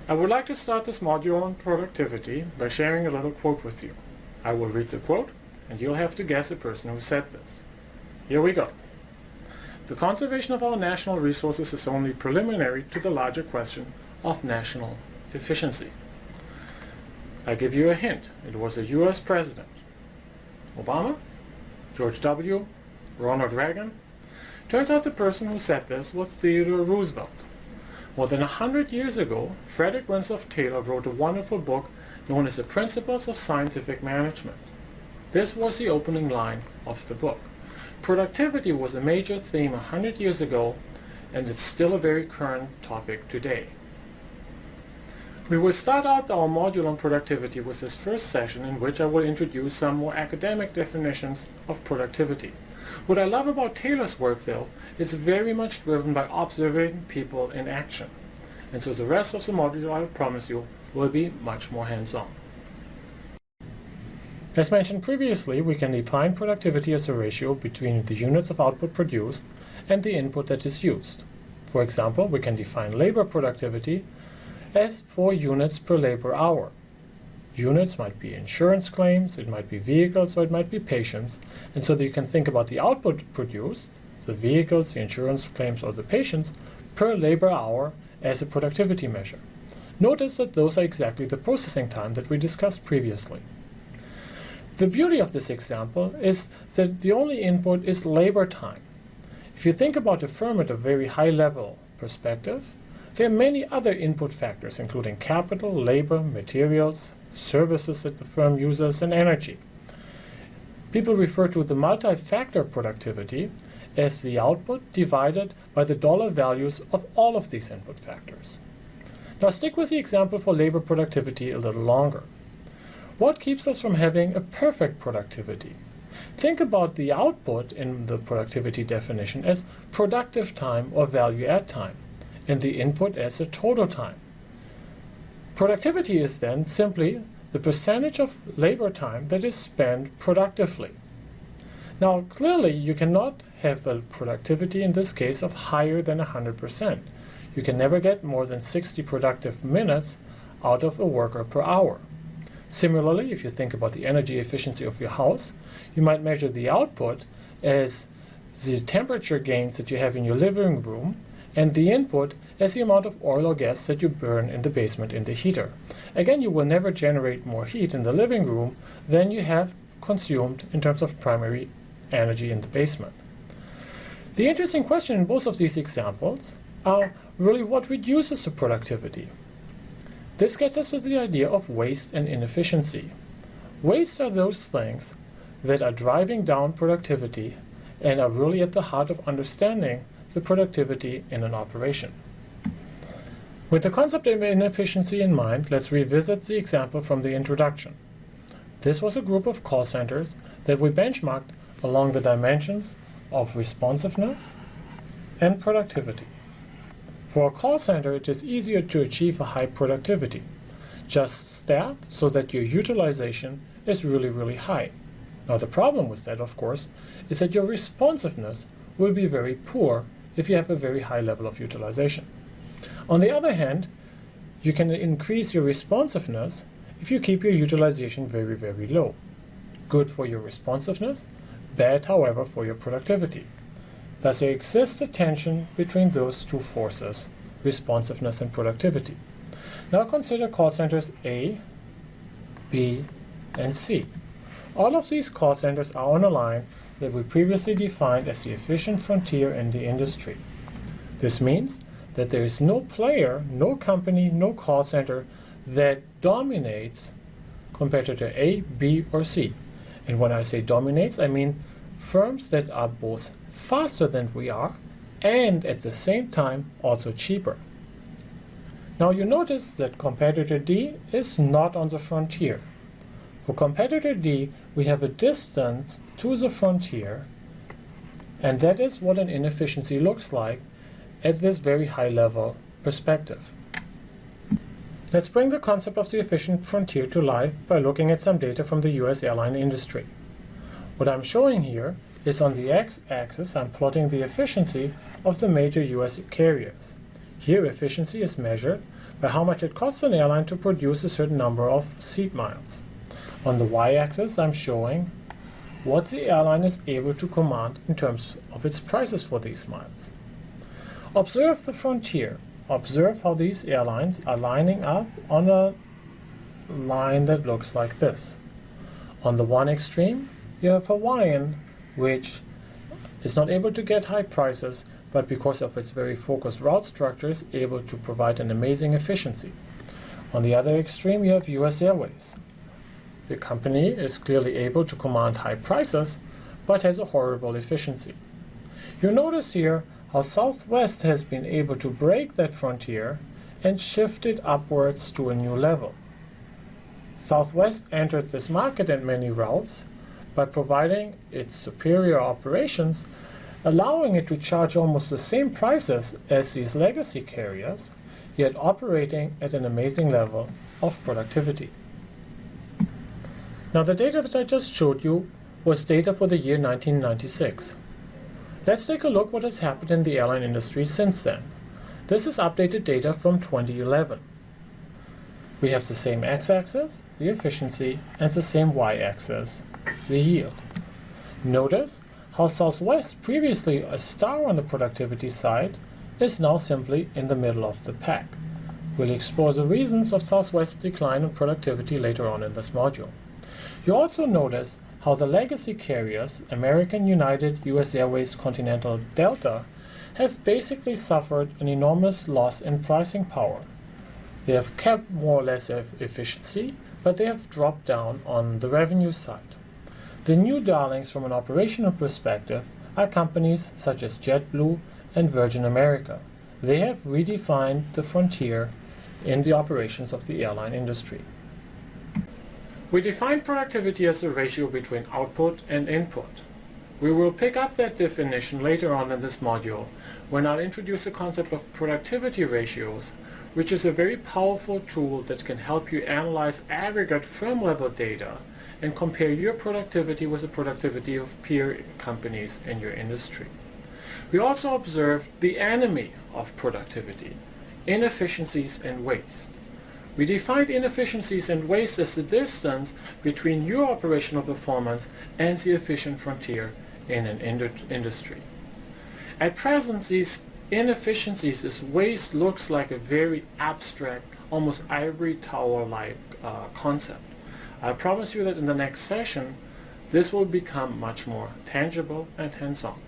I would like to start this module on productivity by sharing a little quote with you. I will read the quote, and you'll have to guess the person who said this. Here we go. The conservation of our national resources is only preliminary to the larger question of national efficiency. I give you a hint. It was a US president. Obama? George W? Ronald Reagan? Turns out the person who said this was Theodore Roosevelt. More than 100 years ago, Frederick Winslow Taylor wrote a wonderful book known as The Principles of Scientific Management. This was the opening line of the book. Productivity was a major theme 100 years ago, and it's still a very current topic today. We will start out our module on productivity with this first session in which I will introduce some more academic definitions of productivity. What I love about Taylor's work, though, it's very much driven by observing people in action. And so the rest of the module, I promise you, will be much more hands-on. As mentioned previously, we can define productivity as a ratio between the units of output produced and the input that is used. For example, we can define labor productivity as 4 units per labor hour. Units might be insurance claims, it might be vehicles, or it might be patients. And so that you can think about the output produced, the vehicles, the insurance claims, or the patients, per labor hour as a productivity measure. Notice that those are exactly the processing time that we discussed previously. The beauty of this example is that the only input is labor time. If you think about a firm at a very high level perspective, there are many other input factors, including capital, labor, materials, services that the firm uses, and energy. People refer to the multi-factor productivity as the output divided by the dollar values of all of these input factors. Now stick with the example for labor productivity a little longer. What keeps us from having a perfect productivity? Think about the output in the productivity definition as productive time or value add time, and the input as the total time. Productivity is then simply the percentage of labor time that is spent productively. Now clearly you cannot have a productivity in this case of higher than 100%. You can never get more than 60 productive minutes out of a worker per hour. Similarly, if you think about the energy efficiency of your house, you might measure the output as the temperature gains that you have in your living room, and the input as the amount of oil or gas that you burn in the basement in the heater. Again, you will never generate more heat in the living room than you have consumed in terms of primary energy in the basement. The interesting question in both of these examples are really what reduces the productivity. This gets us to the idea of waste and inefficiency. Waste are those things that are driving down productivity and are really at the heart of understanding the productivity in an operation. With the concept of inefficiency in mind, let's revisit the example from the introduction. This was a group of call centers that we benchmarked along the dimensions of responsiveness and productivity. For a call center, it is easier to achieve a high productivity. Just staff so that your utilization is really high. Now the problem with that, of course, is that your responsiveness will be very poor if you have a very high level of utilization. On the other hand, you can increase your responsiveness if you keep your utilization very low. Good for your responsiveness, bad, however, for your productivity. Thus there exists a tension between those two forces, responsiveness and productivity. Now consider call centers A, B, and C. All of these call centers are on a line that we previously defined as the efficient frontier in the industry. This means that there is no player, no company, no call center that dominates competitor A, B, or C. And when I say dominates, I mean firms that are both faster than we are and at the same time also cheaper. Now you notice that competitor D is not on the frontier. For competitor D, we have a distance to the frontier, and that is what an inefficiency looks like at this very high level perspective. Let's bring the concept of the efficient frontier to life by looking at some data from the US airline industry. What I'm showing here is on the x-axis I'm plotting the efficiency of the major US carriers. Here, efficiency is measured by how much it costs an airline to produce a certain number of seat miles. On the y-axis, I'm showing what the airline is able to command in terms of its prices for these miles. Observe the frontier. Observe how these airlines are lining up on a line that looks like this. On the one extreme, you have Hawaiian, which is not able to get high prices, but because of its very focused route structure is able to provide an amazing efficiency. On the other extreme, you have US Airways. The company is clearly able to command high prices, but has a horrible efficiency. You notice here how Southwest has been able to break that frontier and shift it upwards to a new level. Southwest entered this market and many routes by providing its superior operations, allowing it to charge almost the same prices as these legacy carriers, yet operating at an amazing level of productivity. Now, the data that I just showed you was data for the year 1996. Let's take a look what has happened in the airline industry since then. This is updated data from 2011. We have the same x-axis, the efficiency, and the same y-axis, the yield. Notice how Southwest, previously a star on the productivity side, is now simply in the middle of the pack. We'll explore the reasons of Southwest's decline in productivity later on in this module. You also notice how the legacy carriers, American, United, US Airways, Continental, Delta, have basically suffered an enormous loss in pricing power. They have kept more or less efficiency, but they have dropped down on the revenue side. The new darlings from an operational perspective are companies such as JetBlue and Virgin America. They have redefined the frontier in the operations of the airline industry. We define productivity as a ratio between output and input. We will pick up that definition later on in this module when I'll introduce the concept of productivity ratios, which is a very powerful tool that can help you analyze aggregate firm-level data and compare your productivity with the productivity of peer companies in your industry. We also observed the enemy of productivity, inefficiencies and waste. We defined inefficiencies and waste as the distance between your operational performance and the efficient frontier in an industry. At present, these inefficiencies, this waste, looks like a very abstract, almost ivory tower-like concept. I promise you that in the next session, this will become much more tangible and hands-on.